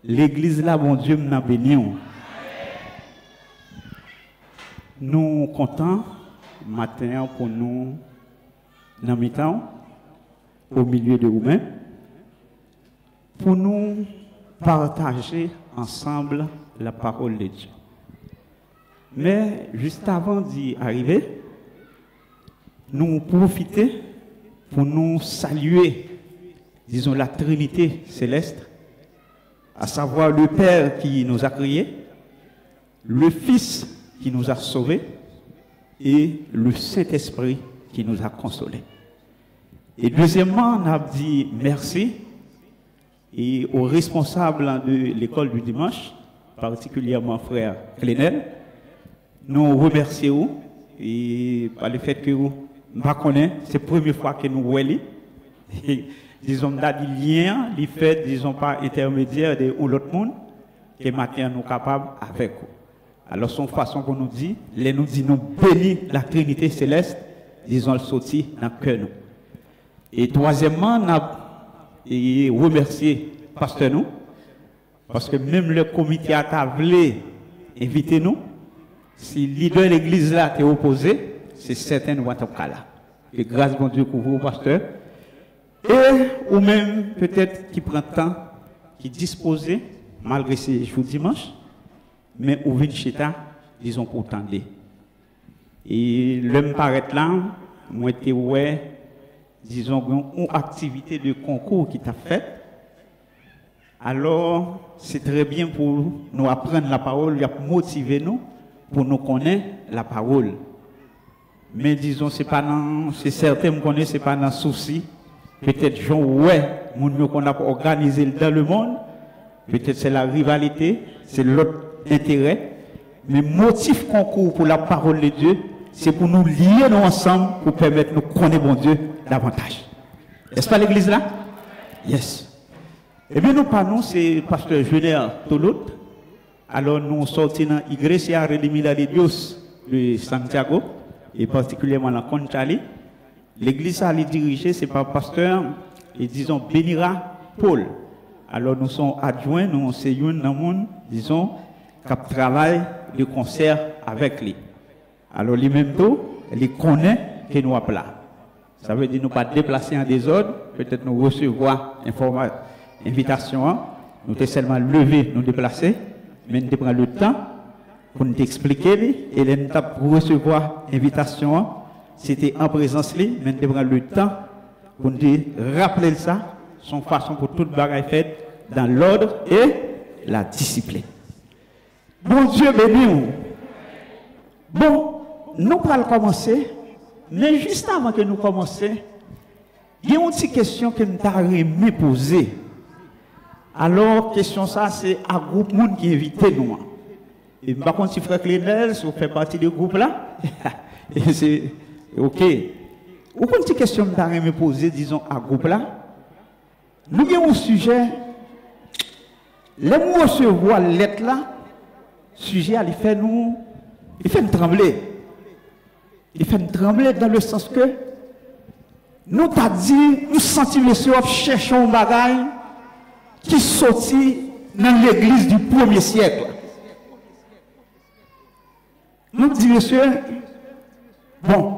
L'église là, bon Dieu, nous béni. Nous comptons matin pour nous dans mi-temps, au milieu de vous-même, pour nous partager ensemble la parole de Dieu. Mais juste avant d'y arriver, nous profitons pour nous saluer, disons, la Trinité céleste, à savoir le Père qui nous a créés, le Fils qui nous a sauvés et le Saint-Esprit qui nous a consolés. Et deuxièmement, on a dit merci et aux responsables de l'école du dimanche, particulièrement frère Clénel, nous remercions et par le fait que vous ne connaissez, c'est la première fois que nous voyons. Disons, on a des liens, les faits, disons, par intermédiaire de l'autre monde, que maintenant nous sommes capables avec vous. Alors, son façon qu'on nous dit, nous bénis la Trinité céleste, disons, le sorti dans le cœur. Et troisièmement, on a remercié pasteur nous, parce que même le comité a voulu inviter nous. Si le leader de l'église là est opposé, c'est certain nous sommes là. Et grâce à Dieu pour vous, pasteur. Et ou même peut-être qui prend temps, qui dispose, malgré ces jours dimanche, mais ou vient chita, disons pour tendre. Et l'homme paraît là, moi été ouais, disons une activité de concours qui t'a fait. Alors c'est très bien pour nous apprendre la parole, pour motiver nous, pour nous connaître la parole. Mais disons c'est certain me connaît, c'est pas dans souci. Peut-être gens ouais, mon qu'on a organisé dans le monde, peut-être c'est la rivalité, c'est l'autre intérêt, mais motif concours pour la parole de Dieu, c'est pour nous lier nous ensemble pour permettre de nous connaître bon Dieu davantage. Est-ce pas l'église là? Yes. Eh bien nous parlons, c'est pasteur Junior Toulout. Alors nous sortons dans l'Iglesia Redimida de Dios de Santiago et particulièrement la Conchali. L'église à les diriger, c'est par pasteur, et disons, Benira Paul. Alors nous sommes adjoints, nous sommes dans le monde, disons, qui travaille de concert avec lui. Alors lui-même tout, il connaît que nous appelons. Ça veut dire nous pas déplacer en désordre, peut-être nous recevoir invitation, nous sommes seulement lever, nous déplacer, mais nous prendre le temps pour nous expliquer, et nous recevoir invitation. C'était en présence, mais nous devons le temps pour nous rappeler ça, son façon pour toute bagaille faite dans l'ordre et la discipline. Bon Dieu béni. Bon, nous allons commencer, mais juste avant que nous commencions, il y a une petite question que nous avons poser. Alors, question ça, c'est à groupe monde qui invite nous. Et par contre, si frère Clénel, si vous faites partie du groupe là, et c'est ok. Ou une petite question que je me poser, disons, à groupe là. Nous avons un sujet. Les mots recevoir lettre là, sujet, il fait nous trembler. Il fait nous trembler dans le sens que nous t'a dit, nous sentons monsieur cherchons un bagage qui sortit dans l'église du 1er siècle. Nous disons, monsieur, bon,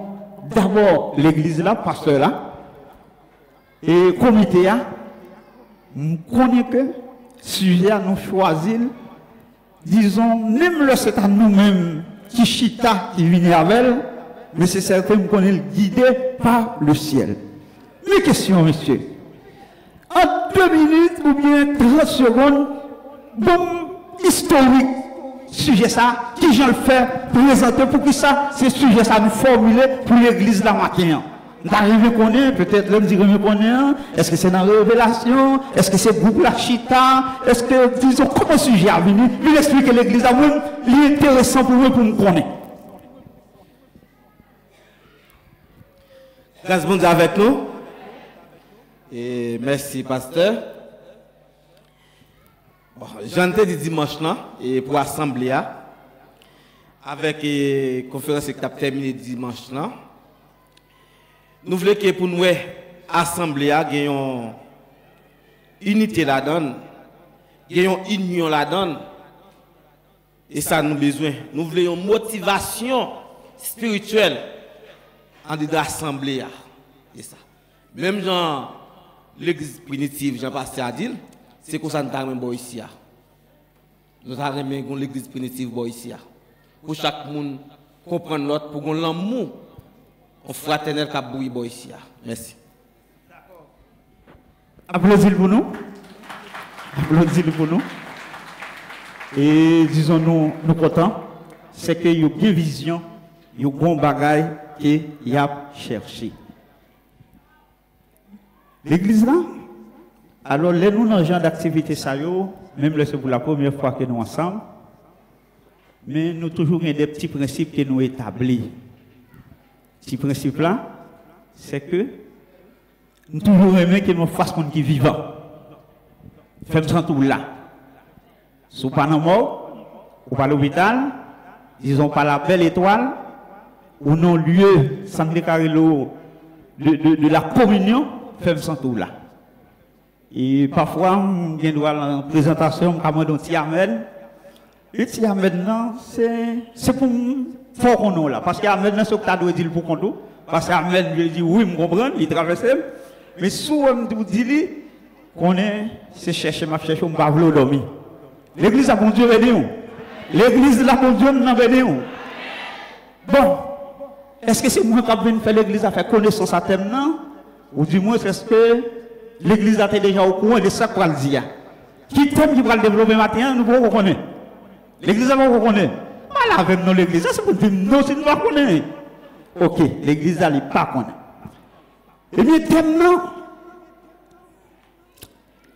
d'abord, l'église là, pasteur là, et comité là, nous connaissons que sujet nous choisir, disons, même le c'est à nous-mêmes qui chita, qui vient avec, mais c'est certain que nous connaissons guidé par le ciel. Mes questions, monsieur. En 2 minutes ou bien 30 secondes, bon, historique, sujet ça, qui j'en le fait présenter pour que ça, c'est sujet ça nous formuler pour l'église la matin. D'arriver à connaître, peut-être l'homme dit que connaît, est-ce que c'est dans la révélation, est-ce que c'est groupe la chita, est-ce que, disons, comment sujet a venu, lui expliquer l'église à moi, il est intéressant pour nous, pour nous connaître. Grâce bon Dieu avec nous. Et merci, pasteur. Bon, j'en ai dit dimanche là, et pour l'assemblée, avec la conférence qui a terminé dimanche là. Nous voulons que pour nous, l'assemblée, ayons unité là-dedans. Il y a une union là-dedans. Et ça nous besoin. Nous voulons une motivation spirituelle en de l'assemblée. Et ça. Même genre l'église primitive, Jean-Pasteur a dit, c'est comme ça que nous avons ici. Nous avons l'église primitive ici. Pour chaque monde comprendre l'autre, pour qu'on l'amour, on fraternel qui a bouilli ici. Merci. Applaudissez pour nous. Applaudissez pour nous. Et disons-nous, nous contents, c'est qu'il y a une vision, il y a un bon bagage qu'il y a cherché. L'église là, alors les nous dans le genre d'activité ça même là c'est pour la première fois que nous ensemble, mais nous toujours des petits principes que nous établis. Ces principes là, c'est que nous toujours aimons que nous fassions monde qui vivant. Faisons tout là. Si vous pas dans mort, ou pas l'hôpital, disons pas la belle étoile, ou non lieu sans déclarer de la communion, faisons tout là. Et parfois, on a une présentation, on a un petit amen. Et petit amen, c'est pour faire qu'on là. Parce qu'amen, c'est ce que tu as dit pour qu'on nous. Parce qu'amen, je dis oui, je comprends, il traverse. Mais souvent, on dit qu'on est, c'est chercher, on va vouloir dormir. L'église a bon Dieu aidé nous. L'église a bon Dieu nous aidé nous. Bon, est-ce que c'est moi qui viens faire l'église à faire connaissance à thème non? Ou du moins est-ce que l'église a été déjà au courant de ça qu'on le dit? Qui thème qui va le développer matin, nous pouvons reconnaître. L'église va reconnaître. Pas là avec nous l'église, ça c'est pour dire non, si nous ne connaissons pas. Ok, l'église n'a pas connaître. Et bien thème non,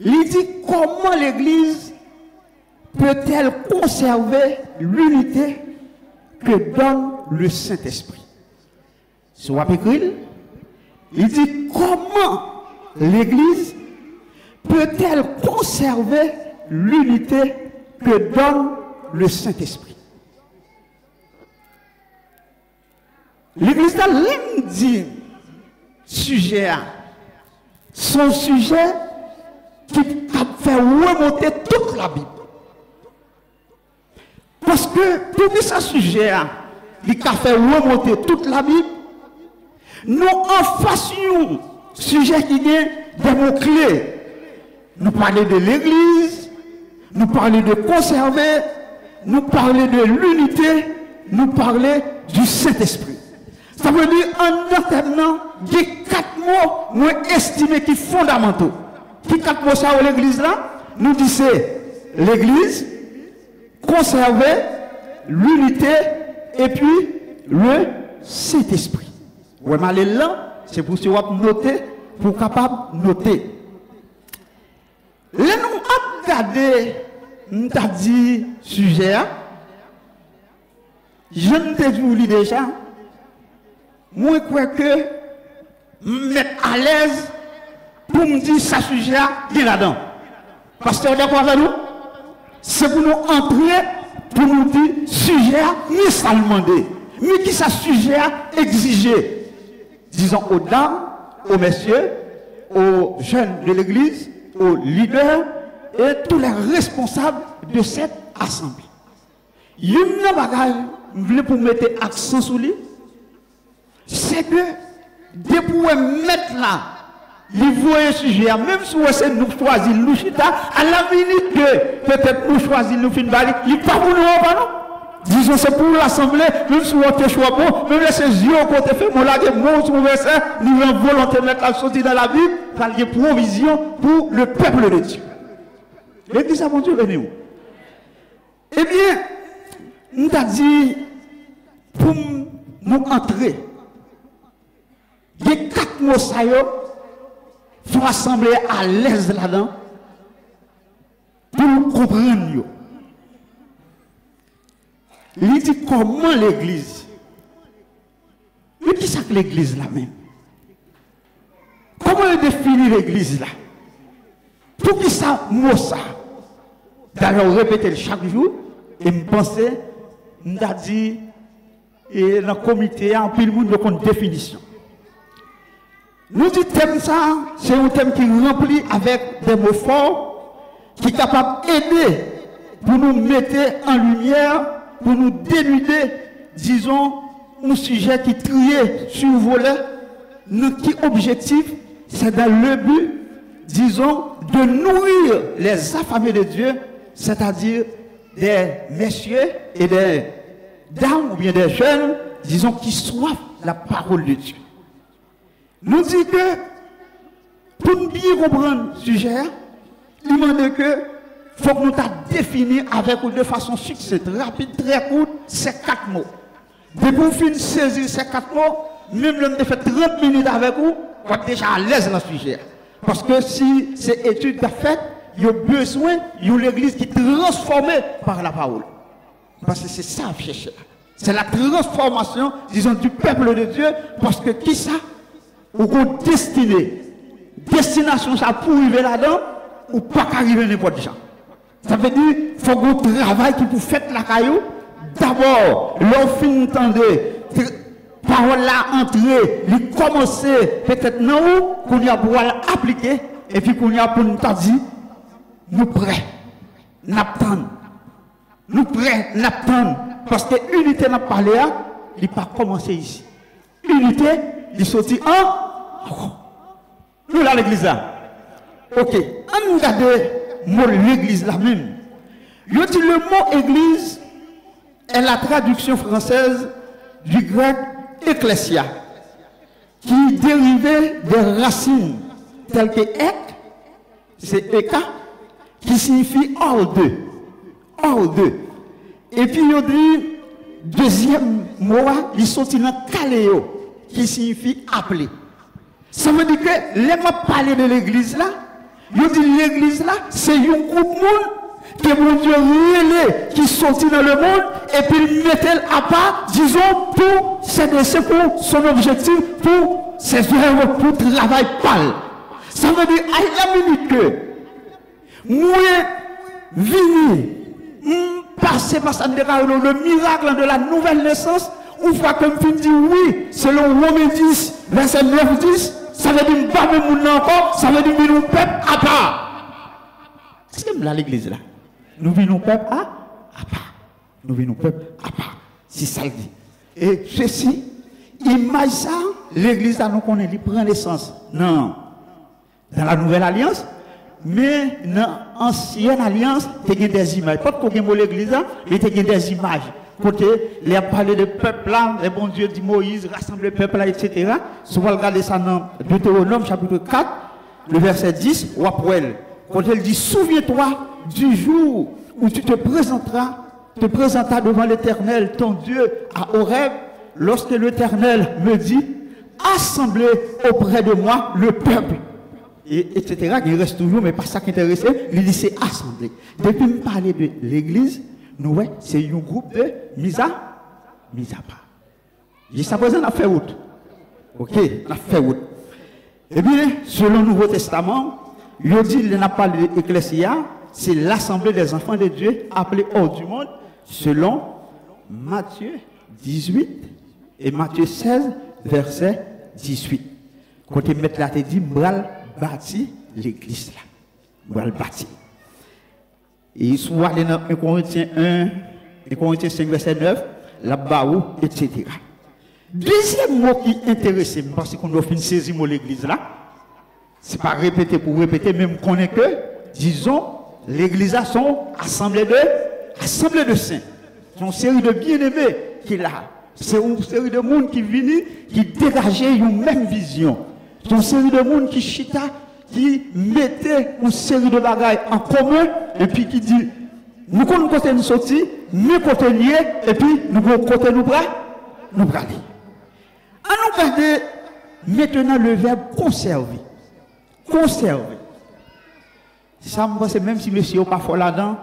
il dit comment l'église peut-elle conserver l'unité que donne le Saint-Esprit? Sur écrit, il dit comment l'Église peut-elle conserver l'unité que donne le Saint-Esprit? L'Église a l'aime dit sujet, son sujet qui fait remonter toute la Bible. Parce que pour ce sujet, il a fait remonter toute la Bible, nous en fassions sujet qui est des mots-clés. Nous parlons de l'Église, nous parlons de conserver, nous parlons de l'unité, nous parlons du Saint-Esprit. Ça veut dire, en attendant, il y a 4 mots, nous estimés qui sont fondamentaux. Qui 4 mots ça à l'Église là? Nous disons l'Église, conserver l'unité et puis le Saint-Esprit. Ouais, mais là, c'est pour ce qu'on noter, pour capable noter. Là, nous avons regardé, nous avons dit sujet, je ne t'ai dit déjà, moi, je crois que me mettre à l'aise pour me dire ce sujet, il est là-dedans. Parce que vous êtes d'accord avec nous? C'est pour nous entrer, pour nous dire, sujet, ni ça demander, mais qui ça sujet exiger. Disons aux dames, aux messieurs, aux jeunes de l'église, aux leaders et tous les responsables de cette assemblée. Il y a une bagage, je voulais pour mettre accent sur lui, c'est que, dès pour mettre là, il voit un sujet, même si c'est nous choisir nous chita, à la minute que peut-être nous choisir nous fin bali, il pas pour nous pas non. Disons c'est pour l'assemblée, même si on te choix bon, même les yeux qu'on te fait, mon là des mots sur verset, nous avons volonté de mettre sortir dans la Bible, par les provisions pour le peuple de Dieu. L'église a mon Dieu venu. Eh bien, nous avons dit pour nous entrer. Il y a 4 mots ça il faut assembler à l'aise là-dedans pour comprendre. Il dit comment l'église. Mais qui c'est que l'église là-même? Comment il définit l'église là? Pour qui ça, mot ça? D'ailleurs, répéter chaque jour et me penser, nous avons dit, et dans le comité, en plus, le monde de définition. Nous disons thème ça, c'est un thème qui est rempli avec des mots forts, qui est capable d'aider pour nous mettre en lumière, pour nous dénuder, disons, un sujet qui trié sur volet, notre objectif, c'est dans le but, disons, de nourrir les affamés de Dieu, c'est-à-dire des messieurs et des dames ou bien des jeunes, disons, qui soivent la parole de Dieu. Nous dit que, pour nous bien comprendre le sujet, il demande que, faut que nous définir avec ou de façon succincte, rapide, très courte, ces 4 mots. Dès que vous finissez saisir ces 4 mots, même si vous fait 30 minutes avec vous, vous êtes déjà à l'aise dans le sujet. Parce que si ces études sont faites, il y a besoin d'une église qui est transformée par la parole. Parce que c'est ça à chercher. C'est la transformation, disons, du peuple de Dieu. Parce que qui ça? Ou qu'on destiné. Destination, ça pour arriver là-dedans, ou pas qu'arriver n'importe quoi. Ça veut dire qu'il faut qu'on travaille qui pour faire la caillou. D'abord, l'offre entendez, parole là entrer, lui commencer peut-être non qu'on y a pour l'appliquer et puis qu'on y a pour nous dire nous prêts, n'attendons, nous prêts, n'attendons parce que l'unité n'a pas parlé, il n'est pas commencé ici. Unité, il sortit nous là l'église là. Ok, on regarde le mot l'église là même. Je dis le mot église est la traduction française du grec ecclésia, qui dérivait des racines telles que ek, c'est eka, qui signifie hors de. Hors de. Et puis il dit, deuxième mot, il sortit dans kaléo, qui signifie appeler. Ça veut dire que les mots parler de l'église là, il dit l'église là, c'est un groupe monde que mon Dieu relais qui sortit dans le monde et puis mettait à part, disons, pour ses desseins, pour son objectif, pour ses œuvres, pour travail pâle. Ça veut dire, à la minute que moi, venir, passer par ça, le miracle de la nouvelle naissance, on voit comme il dit oui, selon Romains 10, verset 9-10, ça veut dire pas même monde encore, ça veut dire nous peuple à part. Est-ce que là l'église là? Nous venons peuple à part. Nous venons peuple à part. C'est ça le dit. Et ceci, image ça, l'église là nous connaît, il prend l'essence. Non. Dans la nouvelle alliance, mais dans l'ancienne alliance, il y a des images. Pas de mot l'église là, mais il y a des images. Côté, il a parlé de peuple là, le bon Dieu dit Moïse, rassemble le peuple là, etc. Si vous regardez ça dans Deutéronome chapitre 4, le verset 10, ou après, quand il dit, souviens-toi du jour où tu te présentas devant l'Éternel, ton Dieu, à Horeb, lorsque l'Éternel me dit, assemblez auprès de moi le peuple. Et, etc. Il reste toujours, mais pas ça qui intéresse, il dit c'est assemblée. Depuis me parler de l'église, nous, ouais, c'est un groupe de mise à part. Jusqu'à présent, on a fait route. Ok, on a fait route. Eh bien, selon le Nouveau Testament, il dit, il n'a pas l'Ecclésia, c'est l'assemblée des enfants de Dieu appelée hors du monde, selon Matthieu 18 et Matthieu 16, verset 18. Quand il met là, il dit, bral bâti l'église là. Bral bâti. Et soit dans 1 Corinthiens 1, 1 Corinthiens 5, verset 9, là-bas, etc. Deuxième mot qui intéresse, parce qu'on doit finir saisir l'église là, c'est pas répéter pour répéter, même qu'on est que, disons, l'église a son assemblée de saints. C'est une série de bien-aimés qu'il a. C'est une série de monde qui viennent, qui dégageaient une même vision. C'est une série de monde qui chita, qui mettait une série de bagailles en commun, et puis qui dit, nous connaissons côté nous sortir, nous côté lié, et puis nous côté nous bras, nous bras. À nous garder maintenant le verbe conserver. Conserver. Ça me pense même si monsieur n'est pas fort là-dedans,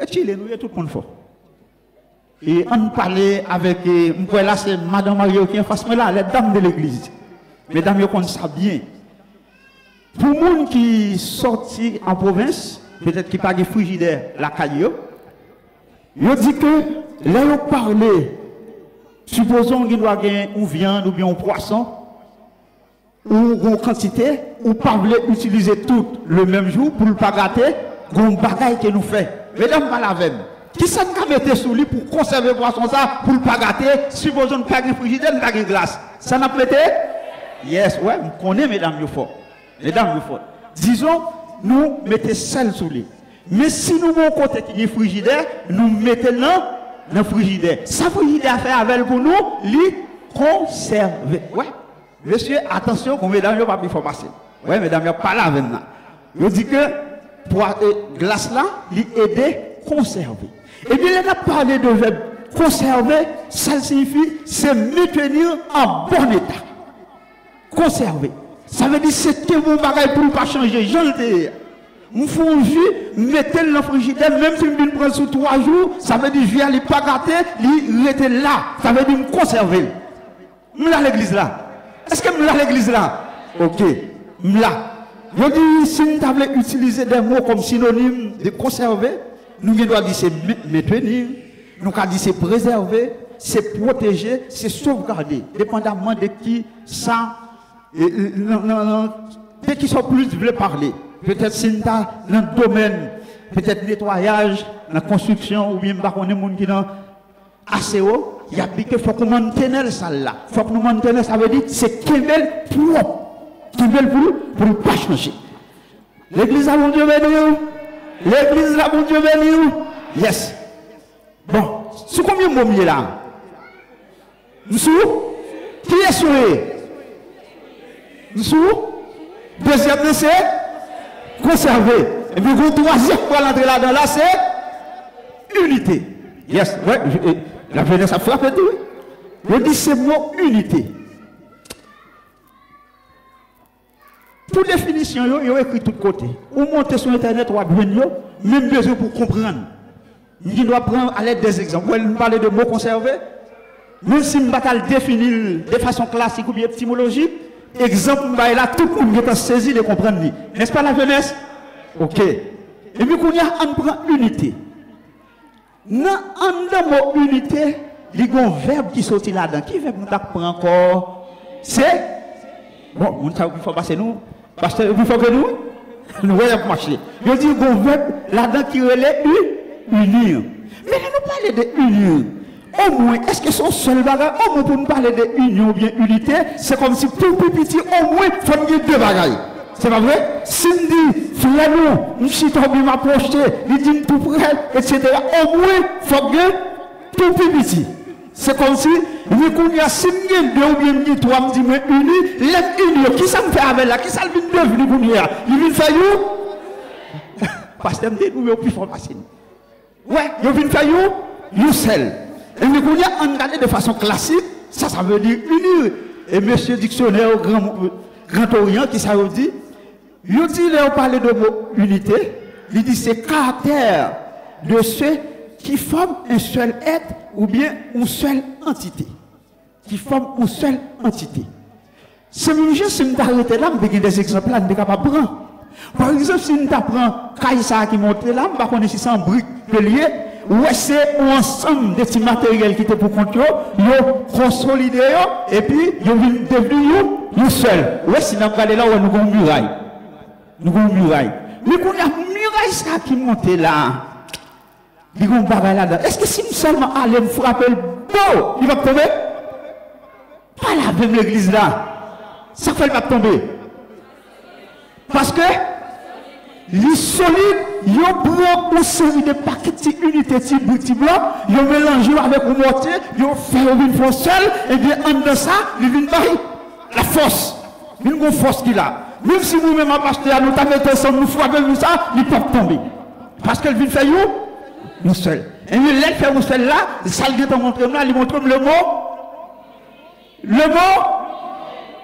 et il est nous, tout le monde fort. Et on parlait avec, là c'est Madame Mario qui est en face, mais là, les dames de l'église. Mesdames, vous connaissez ça bien. Pour les gens qui sortent en province, peut-être qui n'ont pas de frigidaire, la caillou, ils disent que, là, ils parlent, supposons qu'il doit gagner une viande ou bien un poisson, ou une quantité, ou pas utiliser tout le même jour pour ne pas gâter, gon bagaille que nous fait. Mesdames, pas la veine. Qui ça nous mettre sous lui pour conserver poisson ça, pour ne pas gâter, supposons pas de frigidaire, pas de glace. Ça n'a pas été? Yes, ouais, on connaît mesdames, il faut. Mesdames, il faut. Disons, nous mettons sel sous lui. Mais si nous avons côté qui est frigidaire, nous mettons dans le frigidaire. Ça frigidaire fait avec pour nous, lui conserver. Ouais. Monsieur, attention, qu'on mesdames, il n'y a pas de passer. Ouais, mesdames, il n'y a pas là maintenant. Je dis que pour glace là, il aide à conserver. Et bien, il a parlé de verbe conserver, ça signifie c'est maintenir en bon état. Conserver. Ça veut dire c'est que mon bagage pour ne pas changer. J'en ai. Nous faisons jus, mettez-le dans le frigidaire, même si je prends sous 3 jours, ça veut dire je vais aller pas gâter, il rester là. Ça veut dire me conserver. Je là l'église là. Est-ce que je là l'église là? Ok. Je là. Je dis, si nous avons utilisé des mots comme synonyme de conserver, nous devons dire c'est maintenir, nous devons dire c'est préserver, c'est protéger, c'est sauvegarder, dépendamment de qui ça, de qui sont plus veulent parler. Peut-être c'est dans le domaine, peut-être nettoyage, la construction, ou bien on est monde qui dans assez haut, il y a piqué, il faut que nous maintenions ça là. Il faut que nous maintenions ça, veut dire c'est Kébel propre. Kébel pour ne pas changer. L'église a mon Dieu béni. L'église a mon Dieu béni. Yes. Bon, c'est combien de mots là? Nous sommes? Qui est souris? Nous sommes? Deuxième, c'est conserver. Et puis, le troisième pour l'entrée là-dedans, là, c'est unité. Yes, ouais, la jeunesse a frappé tout. Je dis ce mot unité. Pour définition, il y a écrit de tous côtés. Ou monter sur Internet, ou même besoin pour comprendre. Je dois prendre à l'aide des exemples. Vous parlez de mots conservés. Même si je ne vais pas le définir de façon classique ou bien étymologique, exemple, là, tout le monde est saisi de comprendre. N'est-ce pas la jeunesse? Ok. Et puis, on prend unité. Dans un mot unité, il y a un verbe qui sortit là-dedans. Qui verbe nous apprend encore? C'est. Bon, il faut passer nous. Parce qu'il faut que nous voyons marcher. Je dis un verbe là-dedans qui relève unir. Mais nous parlons de unir. Au moins, est-ce que son seul bagage, au moins pour nous parler de union ou bien unité, c'est comme si pour plus petit, au moins, il faut qu'il y ait deux bagages. C'est pas vrai? Si on dit, frère nous, je suis tombé m'approcher, il dit tout près, etc. Au moins, il faut que tout plus petit. C'est comme si, il y a 5 deux ou bien 3, me dit, mais uni, l'aime qui ça me fait avec là? Qui ça le vient devenu pour nous? Il vient faire où? Parce que nous, plus fort passer. Ouais, il vient faire où? You seul. Et nous, on regarde de façon classique, ça veut dire unir. Et monsieur dictionnaire au Grand Orient, qui ça veut dire? Il dit, on parle de mot unité, il dit c'est caractère de ceux qui forment un seul être ou bien une seule entité. Qui forment une seule entité. C'est même juste si nous arrêtons là, nous avons des exemples là, nous sommes capables de prendre. Par exemple, si nous apprenons Kaïsa qui monte là, nous avons ici 100 briques de lié, ouais, c'est un ensemble de petits matériels qui étaient pour contrôler, ils ont consolidé et puis ils sont devenus nous seuls. Ouais, si nous regardons là, nous avons une muraille. Nous avons une muraille. Mais quand il y a une muraille ça qui monte là, il y a un bagage là-dedans. Est-ce que si nous seulement allons frapper le dos, il va tomber? Pas la même l'église là. Ça fait qu'il va tomber. Parce que les solides, ils prennent une série de paquets d'unités, de petits blancs, ils mélangent avec un mortier, ils font une force seule, et bien en de ça, ils viennent par la force. Une force qu'il a. Même si vous-même en pasteur, nous t'avons ensemble, nous frappons ça, ils peuvent tomber. Parce qu'elle vient faire où? Nous seuls. Et il fait faire nous seuls là, ça lui montre là, il montre le mot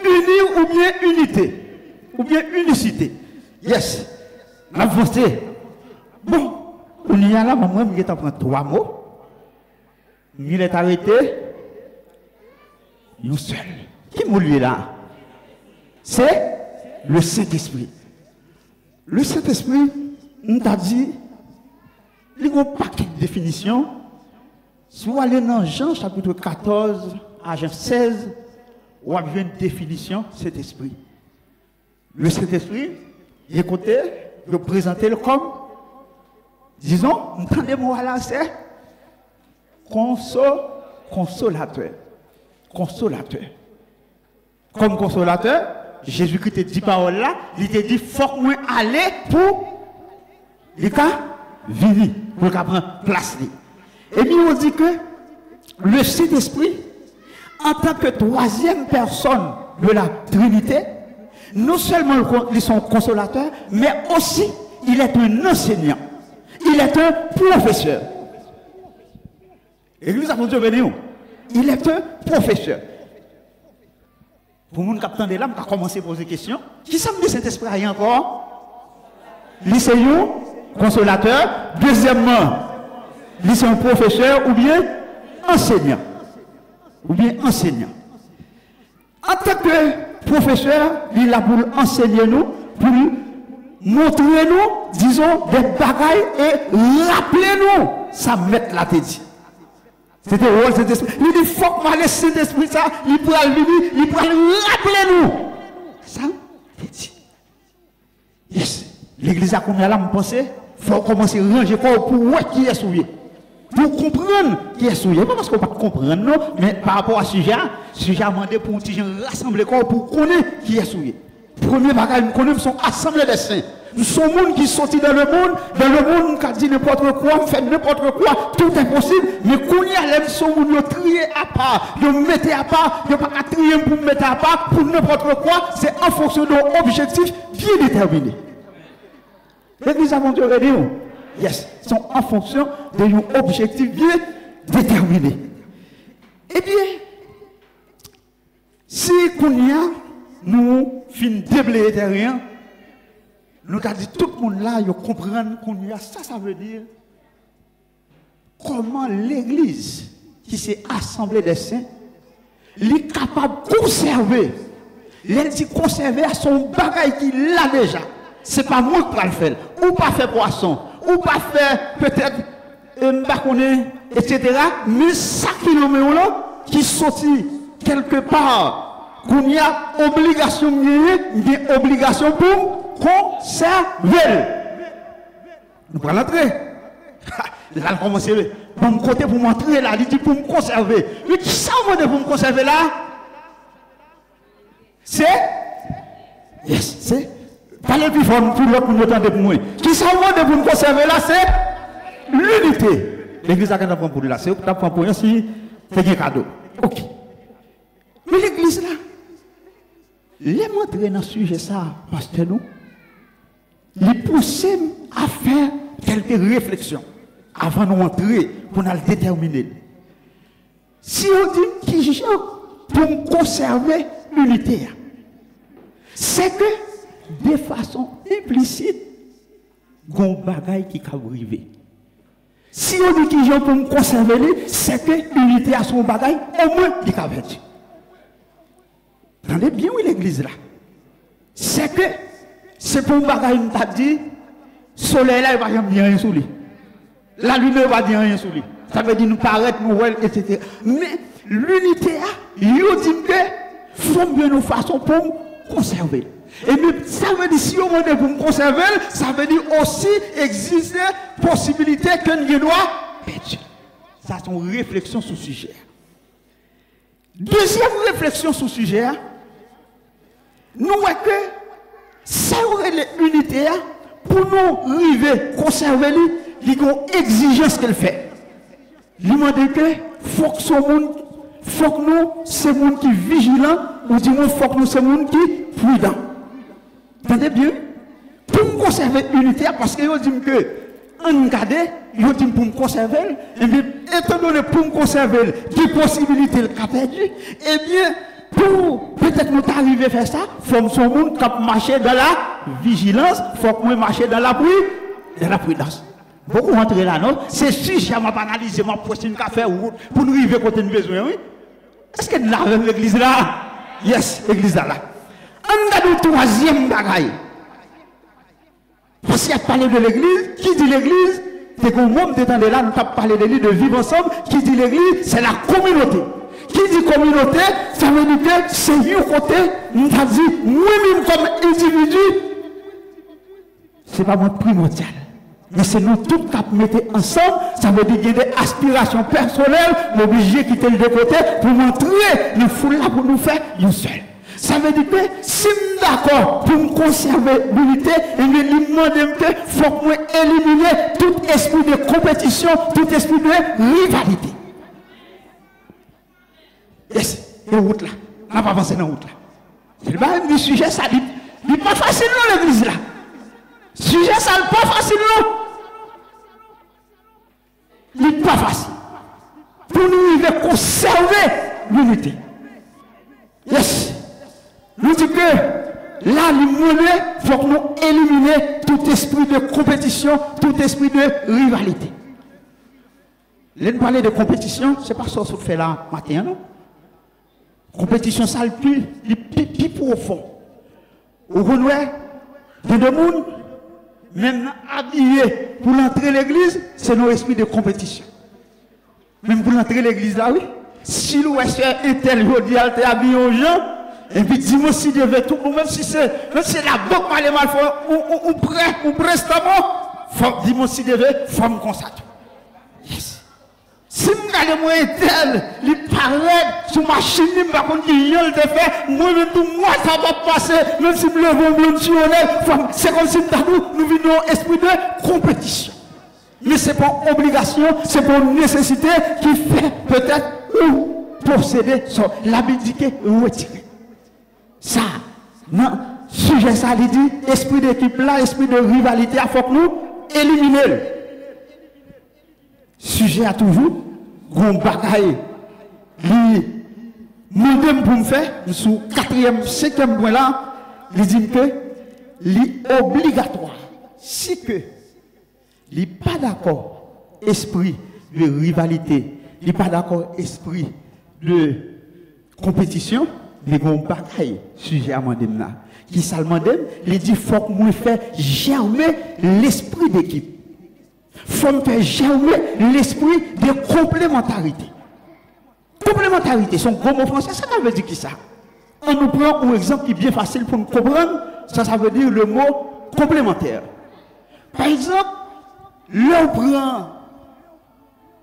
unir ou bien unité. Ou bien unicité. Yes. Avancé. Bon, on y a là, moi, je vais prendre 3 mots. Il est arrêté. Nous seuls. Qui m'a lui là? C'est le Saint-Esprit. Le Saint-Esprit, on t'a dit, il y a un paquet de définitions. Si vous allez dans Jean chapitre 14 à Jean 16, vous avez une définition Saint-Esprit. Le Saint-Esprit, écoutez, je présenter comme Disons, entendez-moi là, c'est consolateur. Consolateur. Comme consolateur, Jésus-Christ te dit parole là, il te dit, faut que moi aller pour les cas vivre, pour qu'il prenne place. Et puis on dit que le Saint-Esprit, en tant que troisième personne de la Trinité, non seulement ils sont consolateurs, mais aussi il est un enseignant. Il est un professeur. L'église a Dieu béni. Il est un professeur. Pour mon capitaine de l'âme, qui a commencé à poser des questions, qui semble que cet esprit encore? Lycéen, consolateur. Deuxièmement, lycéen professeur ou bien enseignant. Ou bien enseignant. En tant que professeur, il est là pour enseigner nous, pour montrer nous, disons, des bagailles et rappeler nous, ça met la tête. C'était le rôle de cet esprit. Il dit, il faut que le Saint-Esprit, ça, il pourra rappeler nous. Ça, c'est yes. L'église a combien là, je pense, il faut commencer à ranger pour voir qui est souillé. Pour comprendre qui est souillé. Pas parce qu'on ne peut pas comprendre, non, mais par rapport à ce sujet a demandé pour un petit gens rassembler pour connaître qui est souillé. Premier bagage, nous connaissons, sont assemblés des saints. Nous sommes gens qui sont sortis dans le monde qui dit n'importe quoi, fait n'importe quoi, tout est possible. Mais quand il y a les gens qui trier à part, de mettre à part, de pas trier pour mettre à part, pour n'importe quoi, c'est en fonction d'un objectif bien déterminé. L'église avant Dieu réuni, yes, sont en fonction d'un objectif bien déterminé. Eh bien, si nous finissons déblayer terrain, nous avons dit tout le monde là, il comprend qu'on y a ça veut dire comment l'église qui s'est assemblée des saints, est capable de conserver, conserver à son bagage qu'il a déjà. Ce n'est pas moi qui vais le faire, ou pas faire poisson, ou pas faire peut-être, etc. Mais ça qui sorti quelque part, qu'on y a obligation de obligation pour conserver. Nous prenons l'entrée. Là, on commence pour me côté pour m'entrer là, il dit pour me conserver. Mais qui ça veut pour me conserver là? C'est yes, c'est parler plus fort pour l'autre pour nous entendre pour moi. Qui ça veut pour me conserver là? C'est l'unité. L'église a qu'à prendre pour lui là. C'est où tu as pour lui si tu as un cadeau. Ok. Mais l'église là, les montrer dans ce sujet ça, pasteur nous, les pousser à faire quelques réflexions avant de entrer pour nous déterminer. Si on dit qui gens pour conserver l'unité, c'est que de façon implicite, il y a un bagage qui va arriver. Si on dit qui gens pour conserver, c'est que l'unité a son bagage, au moins il va venir. Attendez bien où l'église là. C'est que c'est pour un bagage qui t'a dit, le soleil là, il va dire rien sur lui. La lune ne va dire rien sur lui. Ça veut dire nous paraître, nous voir, etc. Mais l'unité, il dit que faut bien nos façons pour nous conserver. Et bien, ça veut dire si on veut pour nous conserver, ça veut dire aussi exister possibilité que nous doit perdre. Ça, c'est une réflexion sur le sujet. Deuxième réflexion sur le sujet, nous voyons que ça aurait l'unité pour nous arriver, conserver les exigences qu'elle fait. Il demande que faut que ce monde, faut que nous, c'est le monde qui est vigilant, ou du moins, faut que nous, c'est le monde qui est prudent. Entendez bien? Pour nous conserver l'unité, parce que nous disons que, en regardant, nous disons pour nous conserver, et bien, étant donné pour nous conserver des possibilités le cap perdu, eh bien, pour peut-être nous arriver à faire ça, il faut que ce monde qui marche dans la vigilance, il faut que nous marchions dans la prudence. Beaucoup rentrer là, non? C'est si je m'a analysé, ma prochaine café route pour nous arriver quand nous besoin, oui? Est-ce que nous avons l'église là? Yes, l'église là. On a le troisième bagaille. Parce qu'il a parlé de l'église, qui dit l'église? C'est qu'on monde d'étendre là, nous avons parlé de l'église, de vivre ensemble. Qui dit l'église? C'est la communauté. Qui dit communauté? Ça veut dire que c'est un côté, nous avons dit, moi-même comme individu, ce n'est pas mon primordial. Mais c'est nous tous qui mettons ensemble, ça veut dire qu'il y a des aspirations personnelles, obligés de quitter le côté pour montrer le foule là pour nous faire une seule. Ça veut dire que si je suis d'accord pour me conserver l'unité, et me demander que faut que éliminer tout esprit de compétition, tout esprit de rivalité. Yes, et route là. On n'a pas avancé dans la route là. C'est pas un sujet, ça dit. Il n'est pas facile non l'église là. Sujet ça n'est pas facile non. Il n'est pas facile. Pour nous, il veut conserver l'unité. Yes. Nous disons que là, il faut que nous éliminer tout esprit de compétition, tout esprit de rivalité. Là, nous parler de compétition, ce n'est pas ça que nous faisons là matin, non? Compétition, ça le plus profond. Au contraire, de deux mondes, même habillés pour l'entrée de l'église, c'est nos esprits de compétition. Même pour l'entrée de l'église là, oui. Si l'ouest est tel, il est habillé aux gens, et puis dis-moi si Dieu veut tout, même si c'est la banque mal et mal fait, ou prêt, ou prestement, dis-moi si Dieu veut, faut me consacrer. Yes. Si je regarde moi tel, il paraît sur ma machine, je ne sais pas qu'il y a le fait, moi-même tout, moi ça va passer, même si je me lève c'est comme si nous vivons un esprit de compétition. Mais ce n'est pas une obligation, c'est pas une nécessité qui fait peut-être ou posséder l'habilité retirée. Ça, non, sujet ça, il dit, esprit d'équipe là, esprit de rivalité, il faut que nous éliminer. Sujet à toujours, gros bagaille, nous pour me faire, sous 4e, 5e point là, il dit que c'est obligatoire. Si que, il n'est pas d'accord, esprit de rivalité, il n'est pas d'accord, esprit de compétition, mais gros bagaille, sujet à mandem là. Qui ça le mandem, il dit, faut que nous fassions germer l'esprit d'équipe. Il faut faire germer l'esprit de complémentarité. Complémentarité, son gros mot français, ça veut dire qui ça? On nous prend un exemple qui est bien facile pour nous comprendre, ça veut dire le mot complémentaire. Par exemple, l'on prend.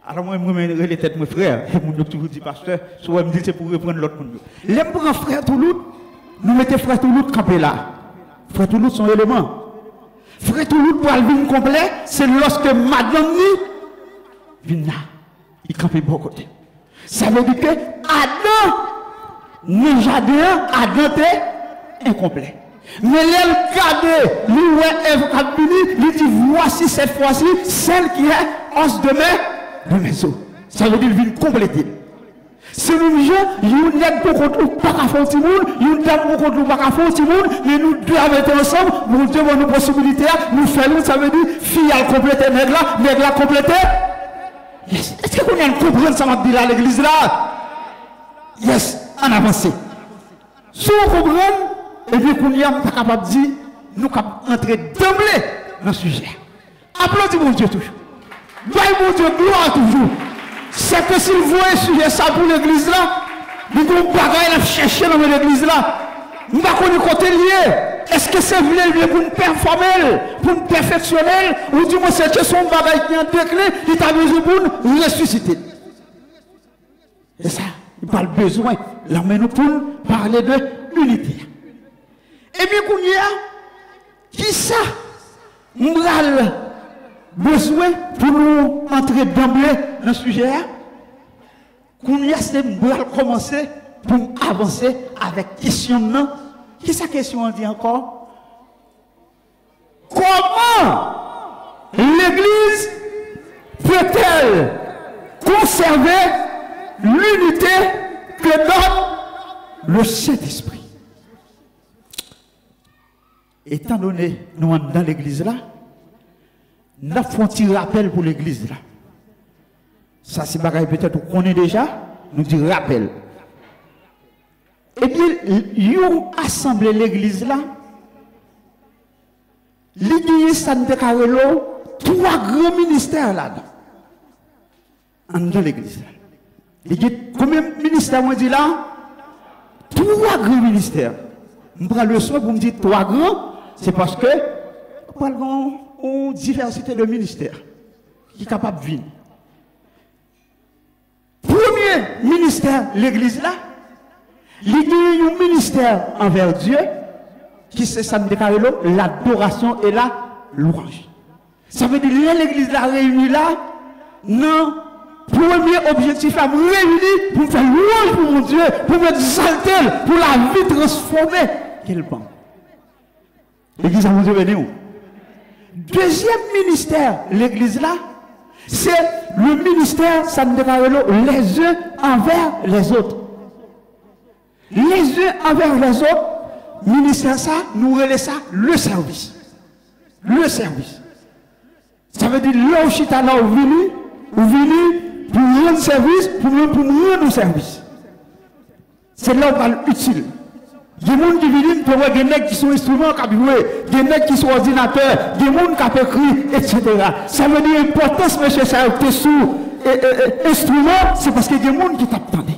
Alors moi, je les têtes mes frères, et mon toujours dit pasteur, soit me dit c'est pour reprendre l'autre monde. Les prend frère Toulouse, nous mettons frère Toulouse campé là. Frère Toulouse son élément. Frère Toulouse pour le vin complet, c'est lorsque madame vient là, il campe de bon côté. Ça veut dire que Adam, le jardin, Adam est incomplet. Mais l'elle garde, lui dit voici cette fois-ci celle qui est os de mes os. Ça veut dire qu'il vient compléter. C'est nous gens, nous n'êtes pas contre nous, pas qu'à faire tout le monde, nous n'êtes pas contre nous, pas qu'à faire tout le monde, mais nous deux avec ensemble, nous devons nos possibilités, nous faisons, ça veut dire, fille à compléter, nègre là compléter. Yes. Est-ce que vous avez compris ça m'a dit là à l'église là? Yes, en avancée. Si vous comprenez, et bien qu'on n'y a pas capable de dire, nous sommes entrer d'emblée dans le sujet. Applaudissez mon Dieu toujours. Voyez mon Dieu, gloire toujours. C'est que s'il voit un sujet ça pour l'église là, nous avons bagaille à chercher dans l'église là. Nous ne connaissons pas côté lié. Est-ce que c'est vrai pour nous performer, pour nous perfectionner, ou du moins c'est que son bagaille qui est en déclin, il t'a besoin pour nous ressusciter. Et ça, il parle besoin. Là, mais nous pouvons parler de l'unité. Et bien, qu'on y a, qui ça, nous avons besoin pour nous entrer d'emblée dans le sujet. Qu'on y a, c'est nous commencer pour avancer avec questionnement. Qui sa question on dit encore? Comment l'Église peut-elle conserver l'unité que donne le Saint-Esprit? Étant donné nous dans l'église là, nous avons un petit rappel pour l'église là. Ça c'est pareil peut-être qu'on connaît déjà, nous dit rappel. Et puis, ils ont assemblé l'église là. L'église Santa Carolo, 3 grands ministères là. Dans l'église là. Combien de ministères on dit là? 3 grands ministères. Je prends le soin pour me dire 3 grands, c'est parce que on une diversité de ministères qui est capable de venir. Premier ministère, l'église là, il y a un ministère envers Dieu, qui c'est ça, l'adoration et la louange. Ça veut dire que l'église là réunie là, non, premier objectif à me réunir pour faire louange pour mon Dieu, pour me exalter, pour la vie transformée. Quel bon. L'église a mon Dieu béni. Deuxième ministère, l'église là, c'est le ministère, ça me déclare les uns envers les autres. Les uns envers les autres, ministère ça, nous relève ça, le service. Le service. Ça veut dire, là où je suis là, vous venez pour rendre service, pour nous rendre service. C'est là où on parle utile. Il y a des gens qui viennent pour voir des gens qui sont instruments, qui jouent, des gens qui sont ordinateurs, des gens qui ont écrit, etc. Ça veut dire l'importance, monsieur, ça a été sous instrument, c'est parce qu'il y a des gens qui t'attendent.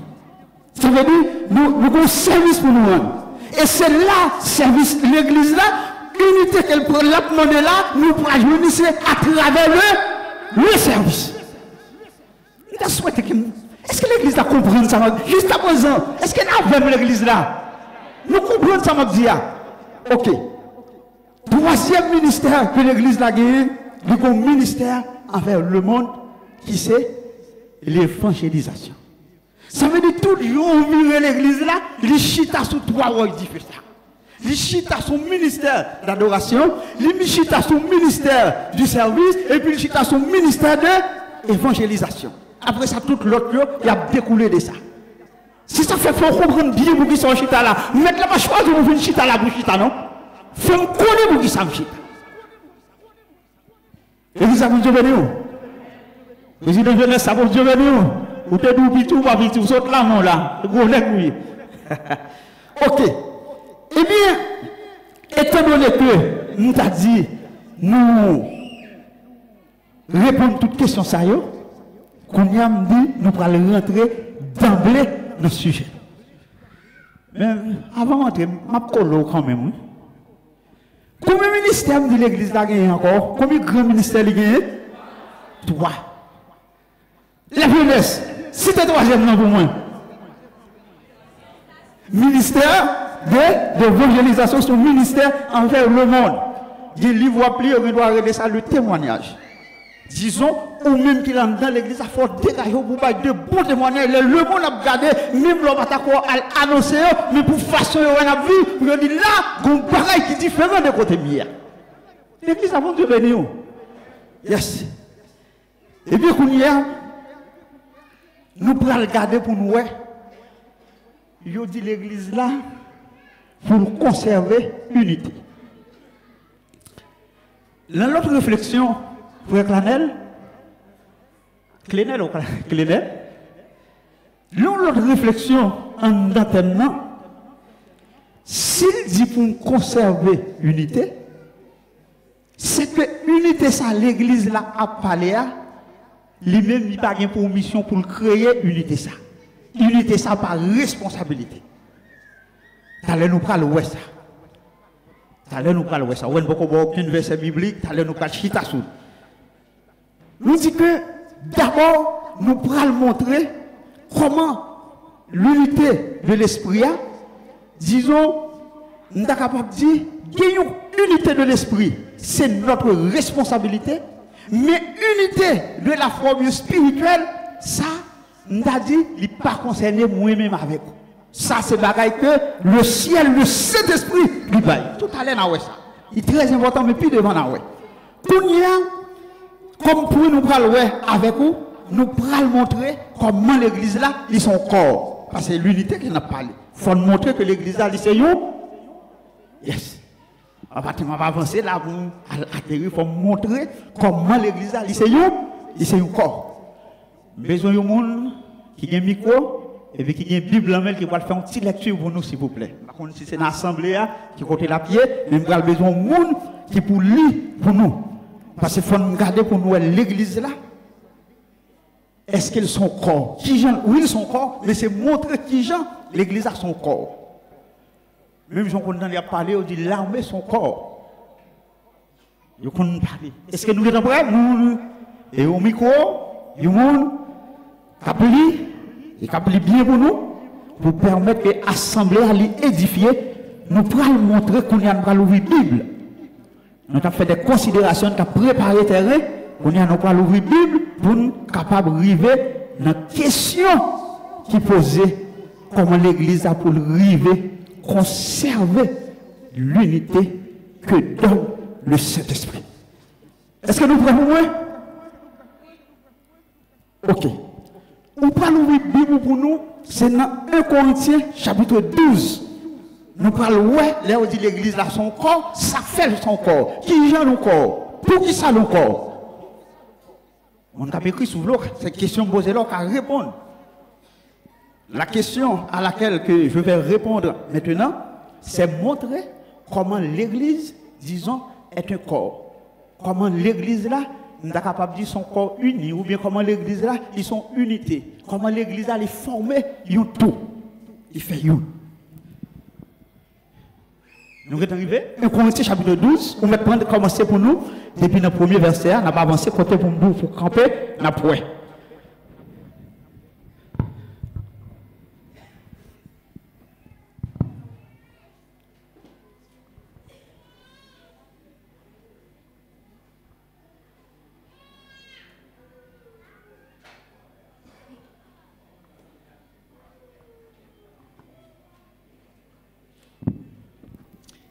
Ça veut dire, nous avons un service pour nous rendre. Et c'est là, service, l'église là, unité qu'elle prend, la demande là, nous pourrons jouer à travers le service. Est-ce que l'église là comprend ça? Juste à présent, est-ce qu'elle a même l'église là? Nous comprenons ça, m'a dit. Ok. Troisième ministère que l'église a gagné, c'est un ministère envers le monde qui c'est l'évangélisation. Ça veut dire tout le jour où vire l'église là, les chita sous trois rois différents. Les chita son ministère d'adoration, les chita son ministère du service, et puis les chita son ministère de l'évangélisation. Après ça, tout l'autre, il a découlé de ça. Si ça fait faut comprendre bien pour qui sont chita là, mettre la pas choisir pour venir chita là pour chita non. Faut me connaître pour qui ça chita. Et vous avez Dieu béni. Vous avez jeunesse ça pour Dieu béni. Ou te dou pitou pas pitou saute là non là. Gros nèg oui. OK. Eh bien, étant donné que nous t'a dit nous répondre toutes questions ça yo, qu'on y a dit nous allons rentrer d'emblée dans le sujet. Mais avant d'entrer, je vais quand même. Combien de ministères de l'église a gagné encore? Combien de grands ministères il a gagné? 3. La jeunesse, c'était troisième nom pour moi. Ministère de l'évangélisation, c'est un ministère envers le monde. Il y a un livre appelé, on doit arrêter ça, le témoignage. Disons, ou même qui rentre dans l'église, il faut dégager pour faire de bons témoignages. Le monde a regardé, même l'homme a annoncé, mais pour façon, on a vu, pour dire là, il y a un pareil qui est différent de côté mien. L'église a bon Dieu béni. Yes. Et bien, nous pourrons regarder pour nous. Il dit l'église là, pour conserver l'unité. Dans l'autre réflexion, frère Clénel, l'autre réflexion en attendant, s'il dit pour conserver l'unité, c'est que l'unité, ça, l'église là a parlé, lui-même, il n'a pas pour mission pour créer l'unité, ça. L'unité, ça, par responsabilité. T'allais nous parler de ça. T'allais nous parler de ça. On n'a pas aucun verset biblique, t'allais nous parler de chita sous. Nous dit que d'abord, nous pourrons montrer comment l'unité de l'esprit, disons, nous sommes capables de dire que l'unité de l'esprit, c'est notre responsabilité, mais l'unité de la forme spirituelle, ça, nous avons dit, il n'est pas concerné moi-même avec vous. Ça, c'est bagaille que le ciel, le Saint-Esprit, lui baille. Tout à l'heure, ça. Il est très important, mais puis devant, comme pour nous parler avec vous, nous pourrons montrer comment l'église là, ils sont corps. Parce que c'est l'unité qui n'a pas parlé. Il faut montrer que l'église là, c'est you. Yes. On va avancer là pour atterrir. Il faut montrer comment l'église là, c'est you. C'est un corps. Besoin de monde qui a un micro et puis qui a une Bible en main qui va faire une petite lecture pour nous, s'il vous plaît. Par contre, si c'est une assemblée qui côté la pied, mais nous avons besoin de monde qui pour lire pour nous. Parce qu'il faut nous garder pour nous l'église là. Est-ce qu'ils sont corps? Qui gens? Oui, ils sont corps, mais c'est montrer qui gens l'église a son corps. Même si on a parlé, on dit l'armée son corps. Ils connaissent parler. Est-ce que nous sommes prêts? Nous, et au micro, du monde, capli, et capli bien pour nous, pour permettre que l'Assemblée à édifier, nous pourrons montrer qu'on y a l'ouvrir la Bible. Nous avons fait des considérations, nous avons préparé le terrain, qu'on y a l'ouvrir la Bible pour nous capables d'arriver dans la question qui posait comment l'Église a pour arriver conserver l'unité que donne le Saint-Esprit. Est-ce que nous prenons moins? Ok. On parle de la Bible pour nous, c'est dans 1 Corinthiens chapitre 12. Nous parlons, ouais, là on dit l'église là son corps, ça fait son corps. Qui gère le corps? Pour qui ça le corps? On a écrit sous l'eau, cette question posée là, qu'à répondre. La question à laquelle que je vais répondre maintenant, c'est montrer comment l'église, disons, est un corps. Comment l'église là, nous sommes capables de dire son corps uni, ou bien comment l'église là, ils sont unité. Comment l'église là, ils forment un tout. Il fait une. Nous sommes arrivés, 1 Corinthiens chapitre 12, on va prendre commencer pour nous, depuis le premier verset, on n'a pas avancé, côté pour nous, pour camper, on a point.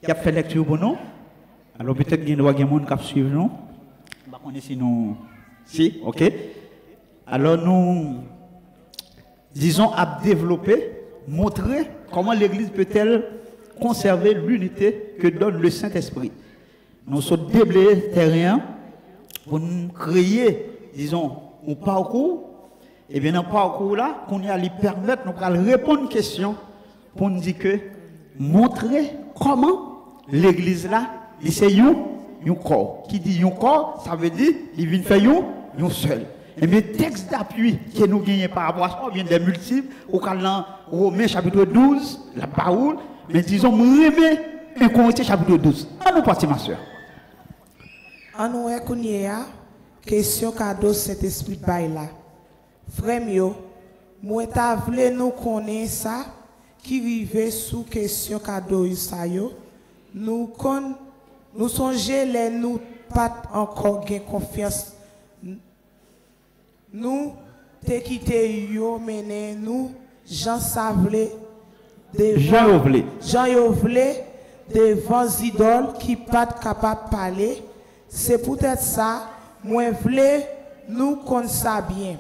Il a fait lecture pour nous. Alors peut-être qu'il y a des gens qui suivent nous. On est si nous. Si, ok. Alors nous, disons, à développer, montrer comment l'Église peut-elle conserver l'unité que donne le Saint-Esprit. Nous sommes déblayés terrain pour nous créer, disons, un parcours. Et bien dans ce parcours-là, qu'on y a lui permettre, nous allons répondre à une question pour nous dire que montrer comment l'église là, c'est un corps. Qui dit un corps, ça veut dire qu'il vient faire un seul. Et mes textes d'appui que nous gagnons par rapport à ça, bien des multiples, au calendrier Romains chapitre 12, la parole, mais disons, nous remet 1 Corinthiens chapitre 12. À nous partir, ma soeur. À nous reconnaître, question cadeau cet esprit de bail là. Frère, moi, t'as voulu nous connaître ça, qui vivait sous question cadeau Isaïo. Nous songeons les nous pas encore gain confiance. Nous te quitté yo mené nous Jean Savlé Jean Yovlé devant idoles qui pas capable de parler. C'est peut-être ça moi voulais nous connaître ça bien.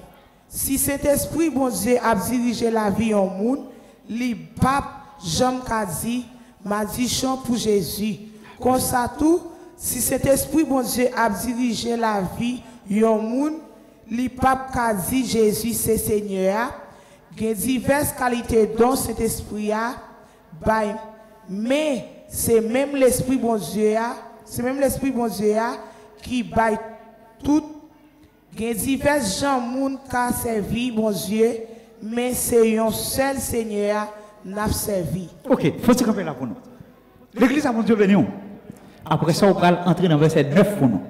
Si cet esprit bon Dieu a dirigé la vie en monde, li pape Jean Kazi m'a dit chant pour Jésus. Comme ça tout, si cet esprit bon Dieu a dirigé la vie en monde, li pape Kazi Jésus c'est Seigneur. Il y a diverses qualités dans cet esprit a, mais c'est même l'esprit bon Dieu qui baille tout. Il y a divers gens moun qui servi bon Dieu, mais c'est un seul Seigneur n'a servi. Ok, faut se camper là pour nous. L'église a mon Dieu venu. Après ça, on va entrer dans verset 9 pour nous.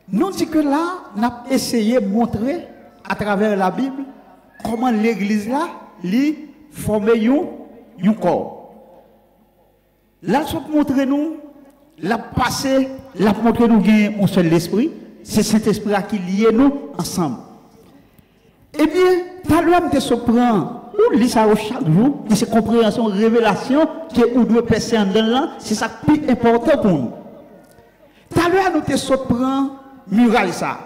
Nous dit que là, on a essayé de montrer à travers la Bible comment l'église là, lui, formait un corps. Là, ça montre nous, la passé, la montre nous gagne un seul esprit. C'est cet esprit qui lie nous ensemble. Eh bien, par l'homme te surprend, ou lit ça chaque jour, et c'est compréhension, révélation, que nous devons passer en dedans, c'est ça qui est important pour nous. Par l'homme nous te surprend, muraille ça.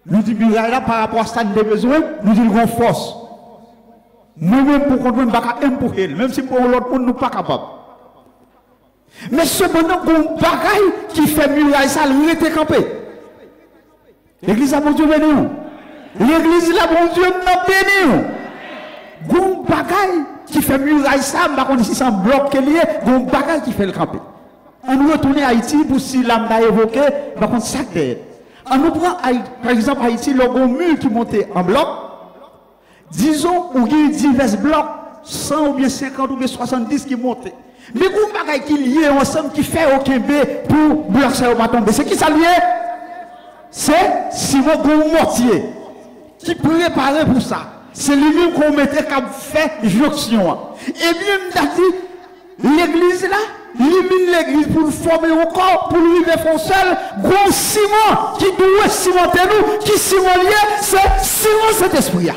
Nous disons muraille là, par rapport à ça, nous avons besoin, nous disons force. Nous-mêmes, pour qu'on ne soit pas pour elle, même si pour l'autre, nous ne sommes pas capables. Mais cependant, il y a un bagaille qui fait muraille ça, il était campé. L'église a mon Dieu béni. L'église là, mon Dieu n'a béni. Il y a un bagaille qui fait muraille ça, je ne sais pas si c'est un bloc qui est lié, il y a un bagaille qui fait le camper. On nous retourne à Haïti pour si l'âme a évoqué, par contre, ça t'aide. On nous prend, par exemple, Haïti, le gros mur qui montait en bloc. Disons, il y a divers blocs, 100 ou bien 50 ou bien 70 qui montent. Mais vous ne qui lié ensemble qui fait aucun B pour bloquer ça pas tomber. C'est qui ça lié? C'est Simon Goumortier qui préparait pour ça. C'est lui-même qu'on mettait comme fait jonction. Et bien, il a dit, l'église là, limite l'église pour former au corps, pour lui faire seul, gros Simon qui doit cimenter nous, qui Simon lié, c'est Simon cet esprit.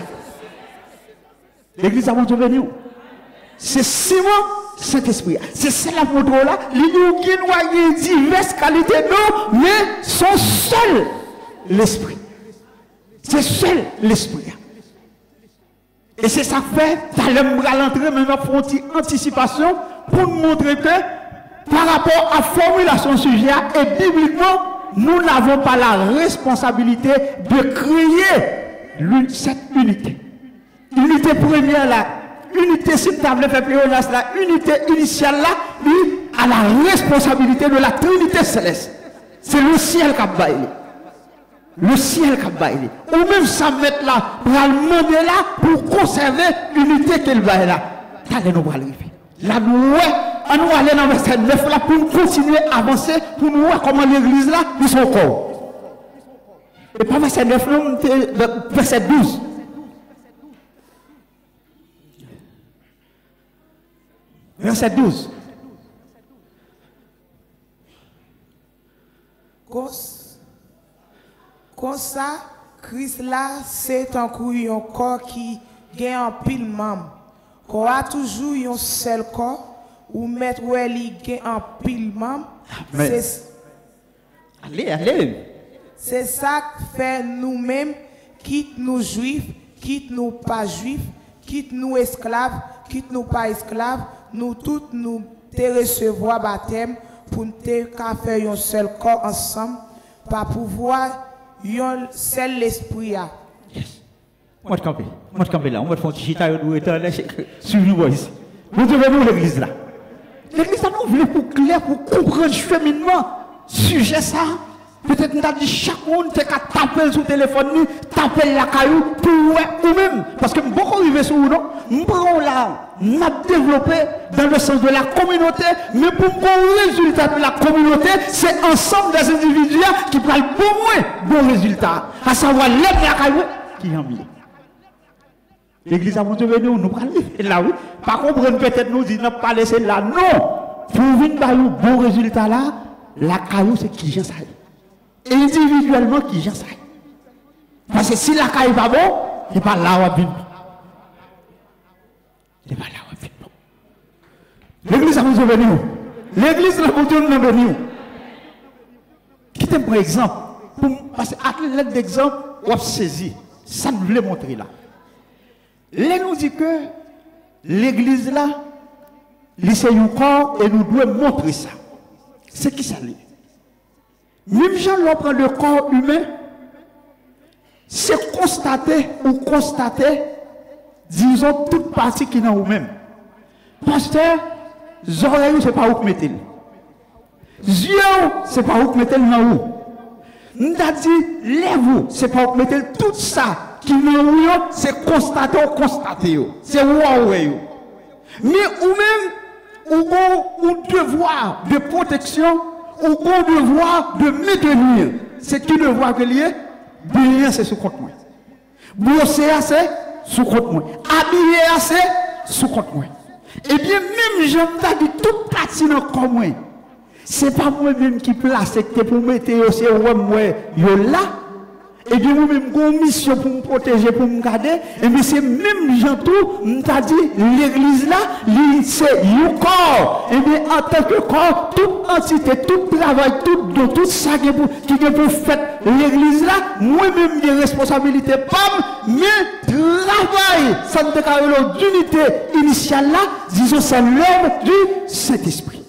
L'église a monté venu. C'est Simon cet esprit. C'est cela pour nous là, il nous a diverses qualités, non, mais son seul l'esprit. C'est seul l'esprit. Et c'est ça que fait, t'as l'entrée, mais nous avons une anticipation pour nous montrer que par rapport à la formulation sujet, et bibliquement, nous n'avons pas la responsabilité de créer cette unité. Unité première là, unité simple fait pléonasme là, unité initiale là, lui a la responsabilité de la Trinité céleste. C'est le ciel qui a baillé. Le ciel qui a baillé. Ou même ça mettre là, pour le demander là, pour conserver l'unité qu'elle va là. Allez, nous allons arriver. Là, nous allons dans le verset 9 là, pour continuer à avancer, pour nous voir comment l'église là, nous sommes encore. Et pas verset 9, non, verset 12. Verset 12. Comme ça, Christ là, c'est un corps qui gagne un pile membre. Qu'on a toujours un seul corps, ou mettre où il gagne un pile membre. Allez. C'est ça que fait nous-mêmes, quitte nous juifs, quitte nous pas juifs, quitte nous esclaves, quitte nous pas esclaves, nous tous nous te recevoir baptême pour nous faire un seul corps ensemble, pour pouvoir un seul l'esprit. Yes. On va camper là, on va faire un petit chita, suivez-nous ici. Vous devez nous l'église là. L'église là, nous voulons pour clair, pour comprendre cheminement, sujet ça. Peut-être nous avons dit chaque monde qui a tapé sur le téléphone, taper la caillou, pour ou même, parce que beaucoup arrivent sur nous, nous prenons là, nous avons développé dans le sens de la communauté, mais pour bon résultat de la communauté, c'est ensemble des individus qui prennent bon résultat, à savoir l'être la caillou qui en mis. L'église a monté nous, nous prenons là, oui. Par contre, peut-être nous disons, pas laisser là, non. Pour venir par un bon résultat là, la caillou c'est qui j'en sais. Individuellement qui j'en sais. Parce que si la caille n'est pas bon, il n'est pas là où elle vient. Il n'est pas là où elle vient. L'église a besoin de nous. L'église a besoin de nous. Quittez par exemple. Parce qu'à l'aide d'exemple, on a saisi. Ça nous voulait montrer là. Là, nous dit que l'église là, c'est un corps et nous devons montrer ça. C'est qui ça l'est? Même gens l'on prend le corps humain, c'est constater, disons, toute partie qui est dans nous-mêmes. Pasteur, les oreilles, ce n'est pas où mettre. Les yeux, ce n'est pas où mettre dans nous. Nous avons dit, lève-vous, ce n'est pas où mettre tout ça qui est dans nous, c'est constater. C'est où. Mais ou même, ou devoir de protection, ou un devoir de maintenir. C'est qui devoir que lié? Bien, c'est sous compte moi. Brosser assez, sous compte moi. Habiller assez, sous compte moi. Eh bien, même j'aime dit toute partie dans le corps moi. C'est pas moi-même qui place que pour mettre aussi moi là. Et bien, moi-même, j'ai une mission pour me protéger, pour me garder. Et bien, c'est même gens tout, m't'a dit, l'église là, c'est un corps. Et bien, en tant que corps, toute entité, tout travail, tout ça qui est pour faire l'église là, moi-même, j'ai responsabilité, mais travail, ça ne déclare d'unité initiale là, disons, c'est l'œuvre du Saint-Esprit.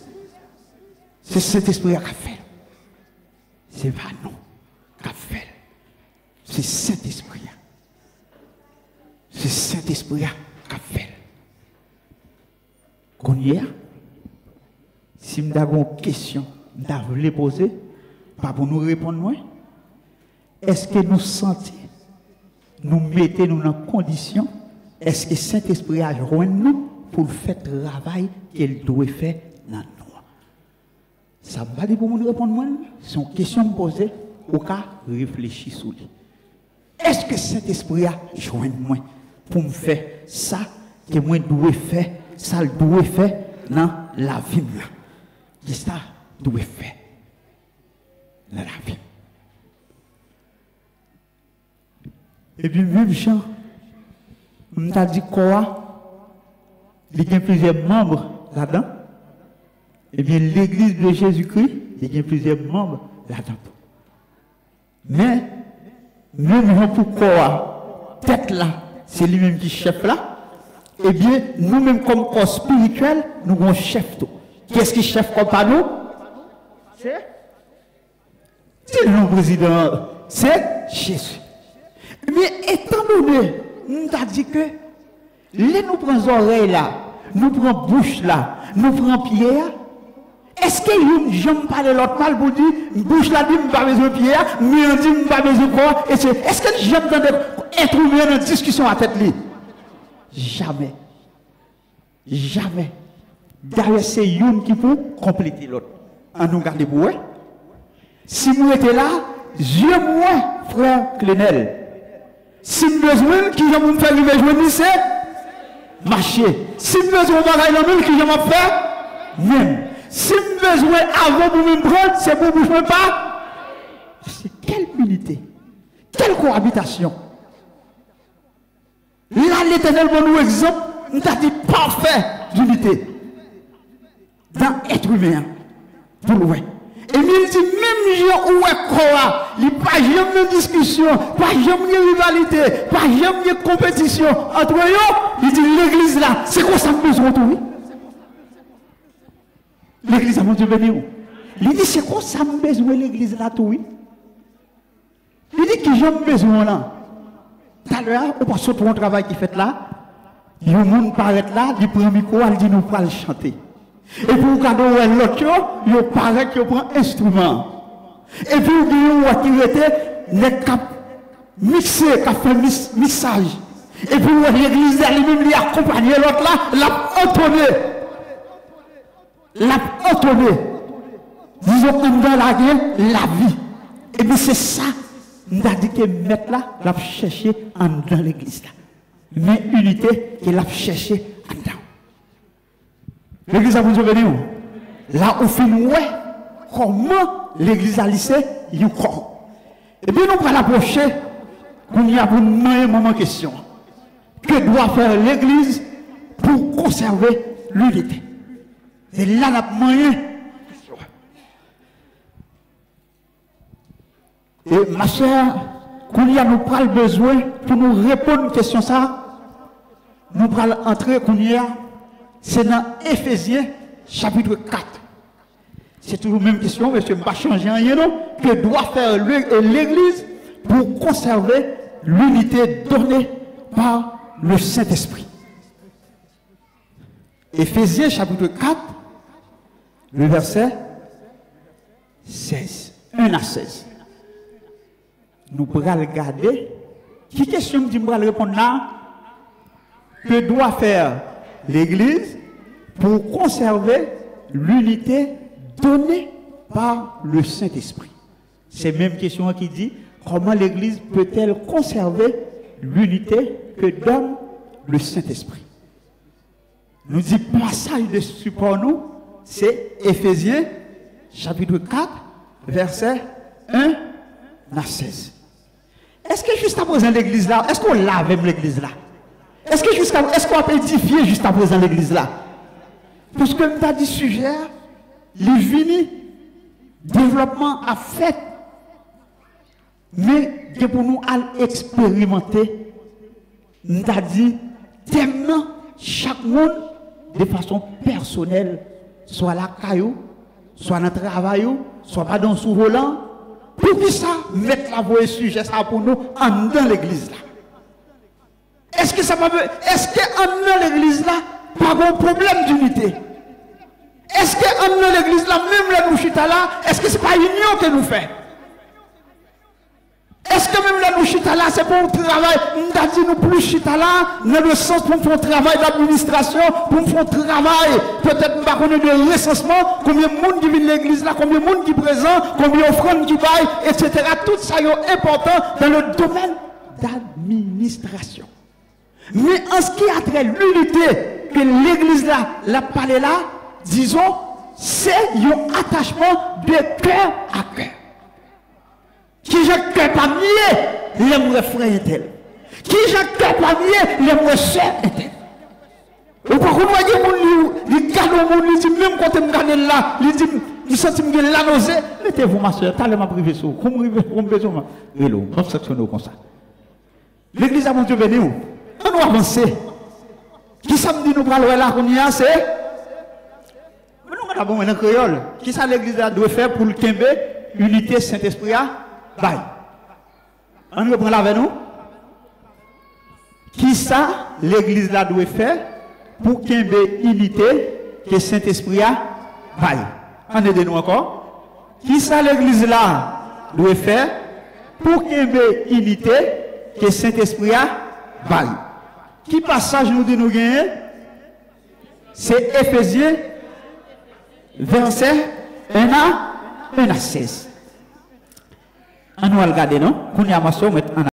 C'est Saint-Esprit qui a fait. C'est pas nous qui a fait. C'est Saint-Esprit. C'est Saint-Esprit qui a fait. Qu'on y est, si nous avons une question, nous voulons poser, pas pour nous répondre moins. Est-ce que nous sentons, nous mettons nous dans condition, est-ce que Saint-Esprit a joint nous pour faire le travail qu'il doit faire dans nous. Ça va dire pour nous répondre moi, c'est une question me poser au cas réfléchir sur lui. Est-ce que cet esprit a joint moi pour me faire ça que moi dois faire, ça dois faire dans la vie là. Qu'est-ce que ça doit faire dans la vie? Et puis même Jean, on t'a dit quoi? Il y a plusieurs membres là-dedans. Eh bien, l'église de Jésus-Christ, il y a plusieurs membres là-dedans. Mais, même pourquoi, tête là, c'est lui-même qui chef là, eh bien, nous-mêmes comme corps spirituel, nous avons chef tout. Qu'est-ce qui chef comme pas nous? C'est le président, c'est Jésus. Mais étant donné, nous avons dit que, les nous prenons oreilles là, nous prenons bouche là, nous prenons pied là, est-ce que j'aime parler l'autre mal pour dire, bouche là dit, je n'ai pas besoin de pied, mais on dit, je n'ai pas besoin de corps, est-ce que j'aime être humain dans une discussion à tête libre? Jamais. Jamais. D'ailleurs, c'est une qui peut compléter l'autre. En nous garder pour eux. Si vous étiez là, Dieu moi, frère Clénel. Si vous avez besoin, qui j'aime me faire arriver, je me c'est marcher. Si vous avez besoin de faire, qui j'aime me faire, même. Si vous avez besoin avant pour me prendre, c'est pour vous ne pas. C'est quelle unité, quelle cohabitation. Là, l'Éternel va nous exemple, nous a dit parfait d'unité dans l'être humain. Pour loin. Et il dit, même gens où est quoi, il n'y a pas jamais de discussion, pas jamais de rivalité, pas jamais de compétition entre eux. Il dit, l'église là, c'est quoi ça besoin de tout? L'église a mon Dieu béni où? Il dit, c'est quoi ça besoin de l'église là tout? Il dit que j'ai besoin là. Tout à l'heure, on passe sur un travail qui fait là, il y a un monde paraît là, il prend le micro, il dit, nous allons chanter. Et puis, vous regardez l'autre, il paraît qu'il prend un instrument. Et puis, vous avez qui était les cap mixé, qui a fait mixage. Et puis, l'église elle-même, il accompagne l'autre là, l'a entonné. L'a entonné. Disons qu'on dans la vie. Et puis, c'est ça, nous avons dit que mettre là, l'a cherché dans l'église là. Mais unité, il l'a cherché en dedans. L'église a besoin de venir. Là, au fin, comment l'église a lycée, il y a quoi? Et bien, nous allons l'approcher, on y a pour nous un moment question. Que doit faire l'église pour conserver l'unité? Et là, la moyen. Et ma chère, qu'on y a nous pas le besoin pour nous répondre à une question ça, nous allons entrer qu'on y a. C'est dans Éphésiens chapitre 4. C'est toujours la même question, mais je ne vais pas changer rien, non? Que doit faire l'Église pour conserver l'unité donnée par le Saint-Esprit? Éphésiens chapitre 4, le verset 16. 1 à 16. Nous pourrons regarder. Qui question me dit, je vais répondre là? Que doit faire l'Église pour conserver l'unité donnée par le Saint-Esprit? C'est la même question qui dit comment l'Église peut-elle conserver l'unité que donne le Saint-Esprit? Nous dit passage de support nous, c'est Éphésiens chapitre 4, verset 1 à 16. Est-ce que juste à présent l'Église là, est-ce qu'on l'a avec l'Église là? Est-ce qu'on peut édifier juste à présent l'église là? Parce que nous avons dit sujet, les vini, développement a fait, mais pour nous à expérimenter, nous avons dit tellement chaque monde de façon personnelle, soit la caillou, soit dans le travail, soit pas dans sous volant, pour que ça mettre la voie sujet ça pour nous en dans l'église là. Est-ce que ça va, est-ce qu'en l'église là, pas de problème d'unité? Est-ce qu'en l'église là, même les bouchitas là, est-ce que c'est pas union que nous faisons? Est-ce que même là, nous chita là, c'est pour un travail, nous avons dit nous plus chita là, dans le sens pour faire un travail d'administration, pour faire un travail, peut-être pas connaître de recensement, combien de monde qui vient de l'église là, combien de monde qui est présent, combien d'offrandes qui baillent, etc. Tout ça est important dans le domaine d'administration. Mais en ce qui a trait l'unité que l'église là, la parlé là, disons, c'est un attachement de cœur à cœur. Qui j'ai cœur pas mieux, les frères et tel. Qui j'ai cœur pas mieux, les sœurs et tel. Ou quand vous voyez, il garde le monde, il dit, même quand vous me regardez là, il dit, il sent que la nausée, mettez-vous ma soeur, t'allez ma privé sur, comme vous besoin, hello, on sectionne comme ça. L'église a mon Dieu venu où? On nous avancer. Qui ça me dit nous parler là qu'on y a, c'est? Mais nous avons un créole. Qui ça l'église doit faire pour le Kembe, unité Saint-Esprit? Bye. On reprend là avec nous. Qui ça l'église là doit faire pour qu'il y ait unité que Saint-Esprit a bye. On aide-nous encore. Qui ça l'église là doit faire pour qu'il y ait unité que Saint-Esprit a bye. Qui passage nous dit nous gagner? C'est Éphésiens verset 1 à 16. On va regarder, non? Qu'on y a ma soeur,